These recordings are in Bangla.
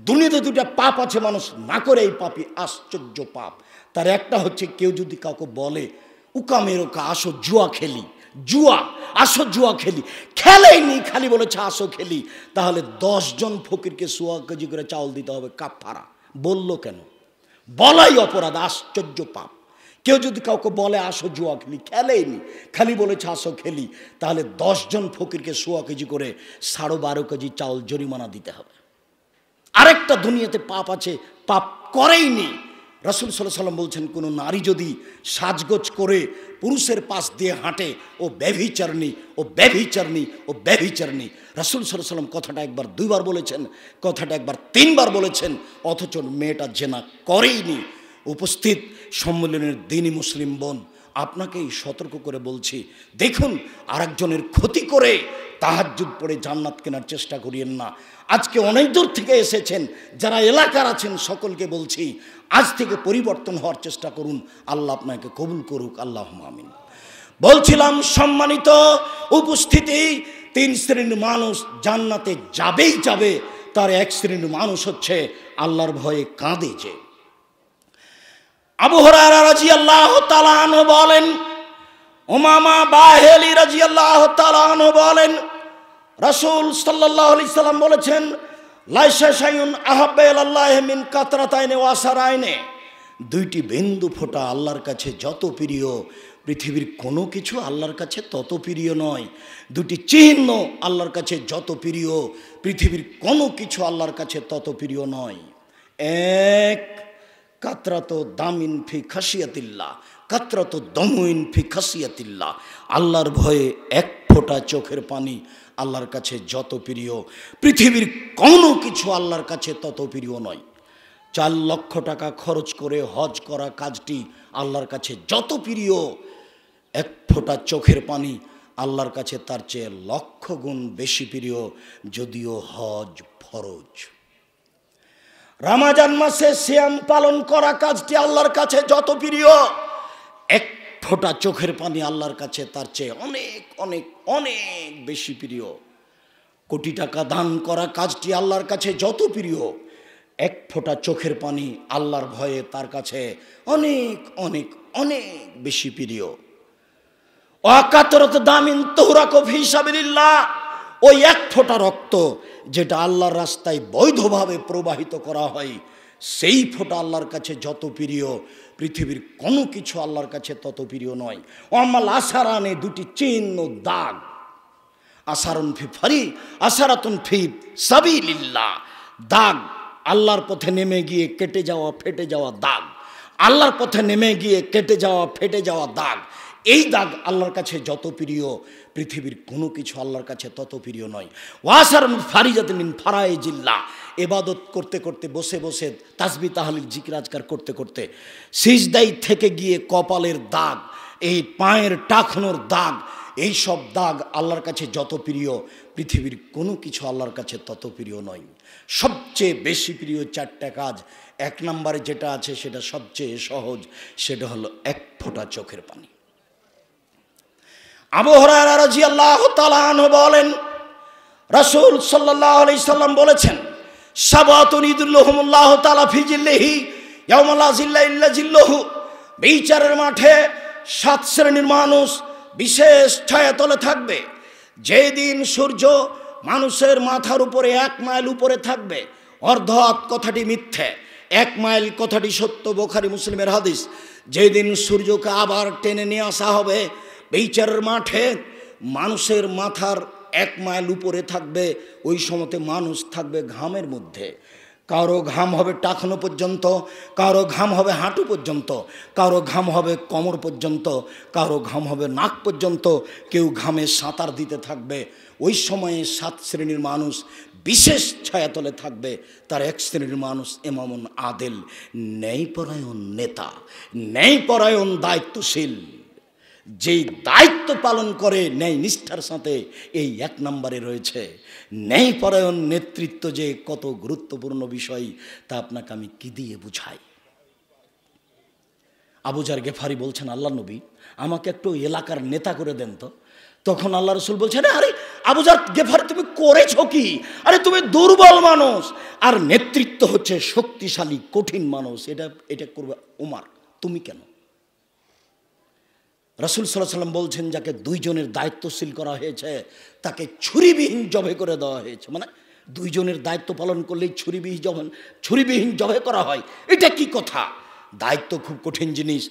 দুনিয়াতে দুটা পাপ আছে, মানুষ না করে এই পাপই আশ্চর্য পাপ। তার একটা হচ্ছে কেউ যদি কাউকে বলে উকা মেরোকা আসো জুয়া খেলি, জুয়া আসো জুয়া খেলি, খেলেইনি খালি বলেছে আসো খেলি, তাহলে 10 জন ফকিরকে 1.25 কেজি করে চাউল দিতে হবে কাফারা। বললো কেন? বলাই অপরাধ, আশ্চর্য পাপ। কেউ যদি কাউকে বলে আসো জুয়া খেলি, খেলেইনি খালি বলেছে আসো খেলি, তাহলে 10 জন ফকিরকে 1.25 কেজি করে 12.5 কেজি চাউল জরিমানা দিতে হবে। আরেকটা দুনিয়াতে পাপ আছে, পাপ করেইনি। রাসূল সাল্লাল্লাহু আলাইহি ওয়াসাল্লাম বলছেন, কোনো নারী যদি সাজগোজ করে পুরুষের পাশ দিয়ে হাঁটে, ও ব্যভিচারিণী, ও ব্যভিচারিণী, ও ব্যভিচারিণী। রাসূল সাল্লাল্লাহু আলাইহি ওয়াসাল্লাম কথাটা একবার 2 বার বলেছেন, কথাটা একবার 3 বার বলেছেন, অথচ মেয়েটা জেনা করেইনি। উপস্থিত সম্মেলনের দিনী মুসলিম বোন, আপনাকেই সতর্ক করে বলছি, দেখুন আরেকজনের ক্ষতি করে তাহাজ্জুদ পড়ে জান্নাত কেনার চেষ্টা করিয়েন না। আজকে অনেক দূর থেকে এসেছেন, যারা এলাকার আছেন সকলকে বলছি, আজ থেকে পরিবর্তন হওয়ার চেষ্টা করুন। আল্লাহ আপনাকে কবুল করুক, আল্লাহুম্মা আমিন। বলছিলাম সম্মানিত উপস্থিতি, 3 শ্রেণীর মানুষ জান্নাতে যাবেই যাবে। তার 1 শ্রেণীর মানুষ হচ্ছে আল্লাহর ভয়ে কাঁদে যে। আবু হুরায়রা রাদিয়াল্লাহু তাআলা আনহু বলেন, উমামা বাহিলি রাদিয়াল্লাহু তাআলা আনহু বলেন, রাসূল সাল্লাল্লাহু আলাইহি সাল্লাম বলেছেন, লাইসা শাইউন আহাব্বা ইলাল্লাহি মিন কাতরাতাইনি ওয়া সারাইনি। 2টি বিন্দু ফোঁটা আল্লাহর কাছে যত প্রিয়, পৃথিবীর কোনো কিছু আল্লাহর কাছে তত প্রিয় নয়। 2টি চিহ্ন আল্লাহর কাছে যত প্রিয়, পৃথিবীর কোনো কিছু আল্লাহর কাছে তত প্রিয় নয়। 1 কাতরাতু দামিন ফি খাশিয়াতিল্লাহ, কাতরাতু দমুইন ফি খাশিয়াতিল্লাহ। আল্লাহর ভয়ে 1 ফোঁটা চোখের পানি আল্লাহর কাছে যত প্রিয়, পৃথিবীর কোনো কিছু আল্লাহর কাছে তত প্রিয় নয়। 4 লক্ষ টাকা খরচ করে হজ করা কাজটি আল্লাহর কাছে যত প্রিয়, 1 ফোঁটা চোখের পানি আল্লাহর কাছে তার চেয়ে লক্ষ গুণ বেশি প্রিয়, যদিও হজ ফরজ। রমজান মাসে সিয়াম পালন করা কাজটি আল্লাহর কাছে যত প্রিয়, 1 ফোঁটা চোখের পানি আল্লাহর কাছে তার চেয়ে অনেক অনেক অনেক বেশি প্রিয়। কোটি টাকা দান করা কাজটি আল্লাহর কাছে যত প্রিয়, 1 ফোঁটা চোখের পানি আল্লাহর ভয়ে তার কাছে অনেক অনেক অনেক বেশি প্রিয়। ওয়াকাতরাতু দামিন তুহরাকু ফি সাবিলিল্লাহ, ওই 1 ফোঁটা রক্ত যেটা আল্লাহর রাস্তায় বৈধভাবে প্রবাহিত করা হয়, সেই ফোঁটা আল্লাহর কাছে যত প্রিয়, পৃথিবীর কোনো কিছু আল্লাহর কাছে তত প্রিয় নয়। ওয়ামাল আসারানে 2টি চিহ্ন দাগ, আসারুন ফি ফারি আসারাতুন ফি সাবিলিল্লাহ। দাগ আল্লাহর পথে নেমে গিয়ে কেটে যাওয়া ফেটে যাওয়া দাগ, আল্লাহর পথে নেমে গিয়ে কেটে যাওয়া ফেটে যাওয়া দাগ। এই দাগ আল্লাহর কাছে যত প্রিয়, পৃথিবীর কোনো কিছু আল্লাহর কাছে তত প্রিয় নয়। ওয়াসারুন ফারিজাতুন মিন ফারাইজিল্লাহ, ইবাদত করতে করতে বসে বসে তাসবিহ তাহলিল জিকির আজকার করতে করতে সিজদায় থেকে গিয়ে কপালের দাগ, এই পায়ের টাকনোর দাগ, এই সব দাগ আল্লাহর কাছে যত প্রিয়, পৃথিবীর কোনো কিছু আল্লাহর কাছে তত প্রিয় নয়। সবচেয়ে বেশি প্রিয় 4টা কাজ, 1 নম্বরে যেটা আছে সেটা সবচেয়ে সহজ, সেটা হলো 1 ফোঁটা চোখের পানি। আবু হুরায়রা রাদিয়াল্লাহু তাআলা আনহু বলেন, রাসূল সাল্লাল্লাহু আলাইহি সাল্লাম বলেছেন, সাবাতুন ইযিল্লুহুমুল্লাহু তাআলা ফি জিল্লিহি ইয়াওমা লা জিল্লা ইল্লা জিল্লুহু। বিচারের মাঠে 7 শ্রেণীর মানুষ বিশেষ ছায়াতলে থাকবে। যেদিন সূর্য মানুষের মাথার উপরে 1 মাইল উপরে থাকবে। অর্ধহাত কথাটি মিথ্যে, 1 মাইল কথাটি সত্য, বুখারী মুসলিমের হাদিস। যেদিন সূর্যকে আবার টেনে নিয়ে আসা হবে, বিচারের মাঠে মানুষের মাথার 1 মাইল উপরে থাকবে। ওই সময়তে মানুষ থাকবে ঘামের মধ্যে। কারো ঘাম হবে টাকনো পর্যন্ত, কারো ঘাম হবে হাঁটু পর্যন্ত, কারো ঘাম হবে কোমর পর্যন্ত, কারো ঘাম হবে নাক পর্যন্ত, কেউ ঘামে সাঁতার দিতে থাকবে। ওই সময়ে 7 শ্রেণীর মানুষ বিশেষ ছায়াতলে থাকবে। তার 1 শ্রেণীর মানুষ ইমামুন আদেল, ন্যায়পরায়ণ নেতা, ন্যায়পরায়ণ দায়িত্বশীল, যেই দায়িত্ব পালন করে ন্যায় নিষ্ঠার সাথে। এই 1 নম্বরে রয়েছে। ন্যায়পরায়ণ নেতৃত্ব যে কত গুরুত্বপূর্ণ বিষয়, তা আপনাকে আমি কি দিয়ে বুঝাই। আবু জার গেফারি বলছেন, আল্লাহ নবী আমাকে একটু এলাকার নেতা করে দেন তো। তখন আল্লাহ রসুল বলছেন, আরে আবু জার গেফারি তুমি করেছো কি? আরে তুমি দুর্বল মানুষ, আর নেতৃত্ব হচ্ছে শক্তিশালী কঠিন মানুষ, এটা করবে উমার, তুমি কেন? রাসূল সাল্লাল্লাহু আলাইহি ওয়াসাল্লাম বলছেন, যাকে দুইজনের দায়িত্বশীল করা হয়েছে তাকে ছুরিবিহীন জবে করে দেওয়া হয়েছে। মানে দুইজনের দায়িত্ব পালন করলেই ছুরিবিহীন জবে করা হয়, এটা কি কথা? দায়িত্ব খুব কঠিন জিনিস।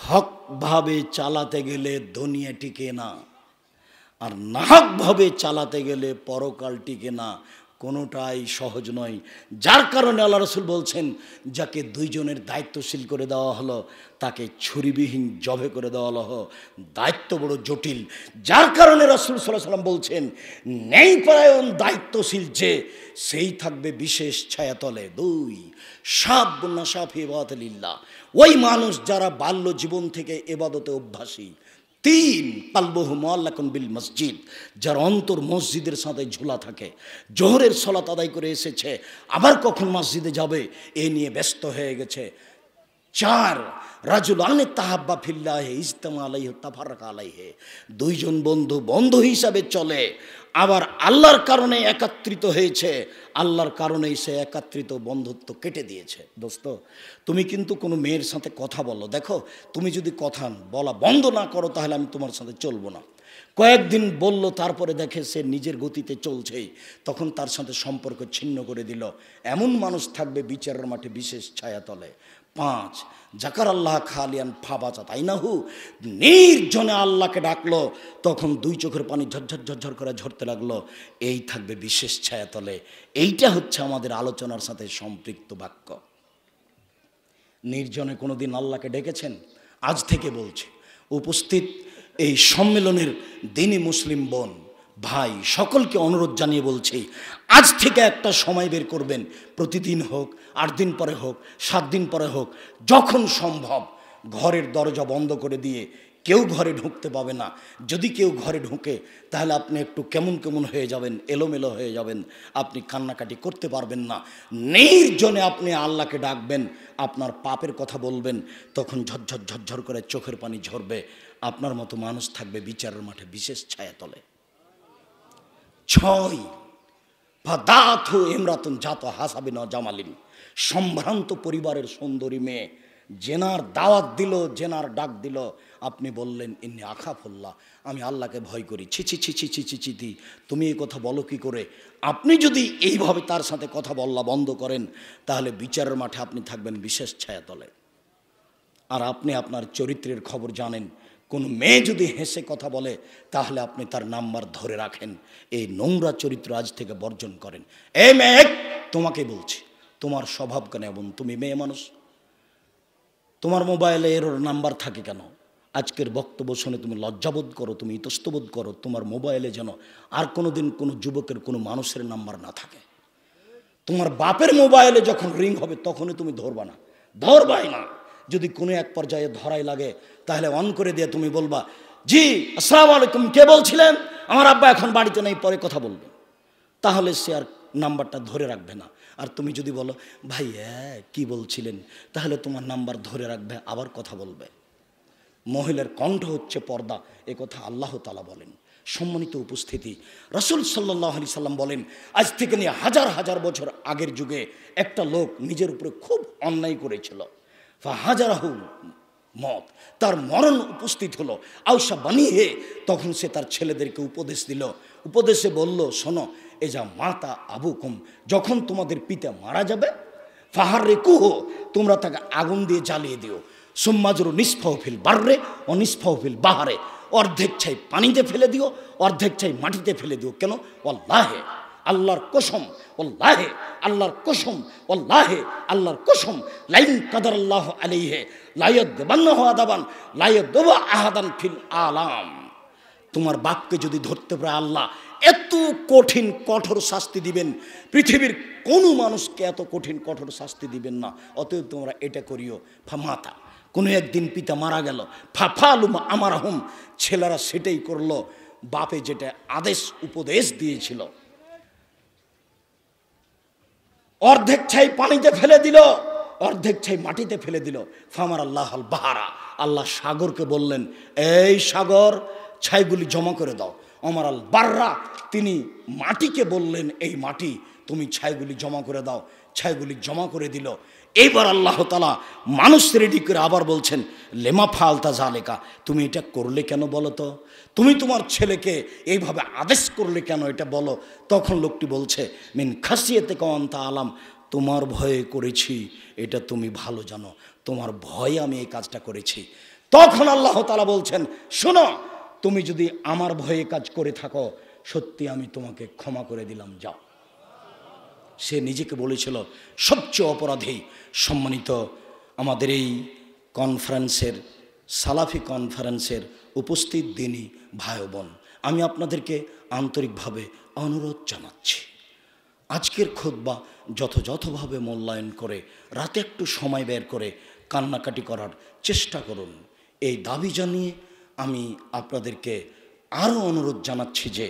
হকভাবে চালাতে গেলে দুনিয়া টিকে না, আর নাহকভাবে চালাতে গেলে পরকাল টিকে না, কোনোটাই সহজ নয়। যার কারণে আল্লাহ রাসূল বলছেন, যাকে দুইজনের দায়িত্বশীল করে দেওয়া হলো তাকে ছুরিবিহীন জবে করে দেওয়া হলো। দায়িত্ব বড় জটিল, যার কারণে রাসূল সাল্লাল্লাহু আলাইহি ওয়াসাল্লাম বলছেন, ন্যায়পরায়ণ দায়িত্বশীল যে, সেই থাকবে বিশেষ ছায়াতলে। 2, শাবুন নাশা ফি ইবাদাতিল্লাহ, ওই মানুষ যারা বাল্য জীবন থেকে ইবাদতে অভ্যাসী। 3, কালবুহু মুআল্লাকুন বিল মসজিদ, যার অন্তর মসজিদের সাথে ঝোলা থাকে, জোহরের সালাত আদায় করে এসেছে, আবার কখন মসজিদে যাবে এ নিয়ে ব্যস্ত হয়ে গেছে। 4, রাজুলান তাহাব্বা ফিল্লাহি ইজতামা আলাইহি তাফাররাকা আলাইহি, দুইজন বন্ধু হিসাবে চলে, আবার আল্লাহর কারণে একত্রিত হয়েছে, আল্লাহর কারণেই সে একত্রিত বন্ধুত্ব কেটে দিয়েছে। দোস্ত, তুমি কিন্তু কোনো মেয়ের সাথে কথা বলো, দেখো তুমি যদি কথা বলা বন্ধ না করো তাহলে আমি তোমার সাথে চলবো না। কয়েকদিন বলল, তারপরে দেখে সে নিজের গতিতে চলছেই, তখন তার সাথে সম্পর্ক ছিন্ন করে দিল। এমন মানুষ থাকবে বিচারের মাঠে বিশেষ ছায়াতলে। 5, জাকার আল্লাহ খালিয়ান ফাবাচা তাইনাহু, নির্জনে আল্লাহকে ডাকলো, তখন 2 চোখের পানি ঝরঝর করে ঝরতে লাগলো, এই থাকবে বিশেষ ছায়াতলে। এইটা হচ্ছে আমাদের আলোচনার সাথে সম্পৃক্ত বাক্য। নির্জনে কোনোদিন আল্লাহকে ডেকেছেন? আজ থেকে বলছি, উপস্থিত এই সম্মেলনের দিনী মুসলিম বোন ভাই সকলকে অনুরোধ জানিয়ে বলছি, আজ থেকে একটা সময় বের করবেন, প্রতিদিন হোক, 8 দিন পরে হোক, 7 দিন পরে হোক, যখন সম্ভব ঘরের দরজা বন্ধ করে দিয়ে, কেউ ঘরে ঢুকতে পাবে না। যদি কেউ ঘরে ঢুকে তাহলে আপনি একটু কেমন হয়ে যাবেন, এলোমেলো হয়ে যাবেন, আপনি কান্নাকাটি করতে পারবেন না। নির্জনে আপনি আল্লাহকে ডাকবেন, আপনার পাপের কথা বলবেন, তখন ঝরঝর করে চোখের পানি ঝরবে, আপনার মতো মানুষ থাকবে বিচারের মাঠে বিশেষ ছায়াতলে। 6, ফাদাথু ইমরাতুন জাত হাসাবিন ওয়া জামালিন, সম্ভ্রান্ত পরিবারের সুন্দরী মেয়ে জেনার দাওয়াত দিল, জেনার ডাক দিল, আপনি বললেন ইন্নী আখাফুল্লাহ, আমি আল্লাহকে ভয় করি। ছি ছি ছি ছি ছি ছি ছি ছি, তুমি এই কথা বলো কি করে? আপনি যদি এইভাবে তার সাথে কথা বলা বন্ধ করেন তাহলে বিচারের মাঠে আপনি থাকবেন বিশেষ ছায়াতলে। আর আপনি আপনার চরিত্রের খবর জানেন, কোন মেয়ে যদি হেসে কথা বলে তাহলে আপনি তার নাম্বার ধরে রাখেন। এই নোংরা চরিত্র আজ থেকে বর্জন করেন। এই মেয়ে, তোমাকে বলছি, তোমার স্বভাব কেন এমন? তুমি মেয়ে মানুষ, তোমার মোবাইলে এর নাম্বার থাকে কেন? আজকের বক্তব্য শুনে তুমি লজ্জাবোধ করো, তুমি ইতস্তবোধ করো, তোমার মোবাইলে যেন আর কোনোদিন কোনো যুবকের কোনো মানুষের নাম্বার না থাকে। তোমার বাপের মোবাইলে যখন রিং হবে তখনই তুমি ধরবাই না। যদি কোনো এক পর্যায়ে ধরাই লাগে তাহলে অন করে দিয়ে তুমি বলবা, জি আসসালামু আলাইকুম, কে বলছিলেন? আমার আব্বা এখন বাড়িতে নেই, পরে কথা বলবেন। তাহলে সে আর নাম্বারটা ধরে রাখবে না। আর তুমি যদি বলো, ভাই কি বলছিলেন, তাহলে তোমার নাম্বার ধরে রাখবে, আবার কথা বলবে। মহিলার কণ্ঠ হচ্ছে পর্দা, এ কথা আল্লাহ তাআলা বলেন। সম্মানিত উপস্থিতি, রাসূল সাল্লাল্লাহু আলাইহি সাল্লাম বলেন, আজ থেকে নিয়ে হাজার বছর আগের যুগে একটা লোক নিজের উপরে খুব অন্যায় করেছিল। ফাহাজারাহু মত, তার মরণ উপস্থিত হলো। আউসা বানিয়ে, তখন সে তার ছেলেদেরকে উপদেশ দিল। উপদেশে বলল, শোনো, এ যা মাতা আবুকুম, যখন তোমাদের পিতা মারা যাবে, ফাহাররিকুহ, তোমরা তাকে আগুন দিয়ে জ্বালিয়ে দিও। সুম্মাজরু নিসফাহু ফিল বাররে ও নিসফাহু ফিল বাহারে, অর্ধেক ছাই পানিতে ফেলে দিও, অর্ধেক ছাই মাটিতে ফেলে দিও। কেন? ওয়াল্লাহে, আল্লাহর কসম, ওয়াল্লাহে, আল্লাহর কসম, ওয়াল্লাহে, আল্লাহর কসম, লাইন কাদারাল্লাহু আলাইহি লায়াদবান্নাহু আদাবান লায়াদবা আহাদান ফিল আলাম। তোমার বাপকে যদি ধরতে পারে আল্লাহ এত কঠিন কঠোর শাস্তি দিবেন, পৃথিবীর কোনো মানুষকে এত কঠিন কঠোর শাস্তি দিবেন না। অতএব তোমরা এটা করিও। ফামাতা, কোনো একদিন পিতা মারা গেল, ফাফালুম আমারাহুম, ছেলেরা সেটাই করলো, বাপে যেটা আদেশ উপদেশ দিয়েছিল। অর্ধেক ছাই পানিতে ফেলে দিল, অর্ধেক ছাই মাটিতে ফেলে দিল। ফামার আল্লাহ আল বাহারা, আল্লাহ সাগরকে বললেন, এই সাগর, ছাইগুলি জমা করে দাও। ওমর আল বাররা তিনি মাটিকে বললেন, এই মাটি তুমি ছাইগুলি জমা করে দাও। ছাইগুলি জমা করে দিল। এইবার আল্লাহ তাআলা মানুষ রেডি করে আবার বলছেন, লেমা ফালতা জালেকা, তুমি এটা করলে কেন বলো তো? তুমি তোমার ছেলেকে এইভাবে আদেশ করলে কেন, এটা বলো। তখন লোকটি বলছে, মিন খাসিয়াতে কান্তা আলাম, তোমার ভয়ে করেছি, এটা তুমি ভালো জানো, তোমার ভয়ে আমি এই কাজটা করেছি। তখন আল্লাহ তাআলা বলছেন, শোনো, তুমি যদি আমার ভয়ে কাজ করে থাকো, সত্যি আমি তোমাকে ক্ষমা করে দিলাম, যাও। সে নিজেকে বলেছিল সবচেয়ে অপরাধী। সম্মানিত আমাদের এই কনফারেন্সের, সালাফি কনফারেন্সের উপস্থিত দিনী ভাই বোন, আমি আপনাদেরকে আন্তরিকভাবে অনুরোধ জানাচ্ছি, আজকের খুতবা যথাযথভাবে মূল্যায়ন করে রাতে একটু সময় বের করে কান্নাকাটি করার চেষ্টা করুন। এই দাবি জানিয়ে আমি আপনাদেরকে আরও অনুরোধ জানাচ্ছি যে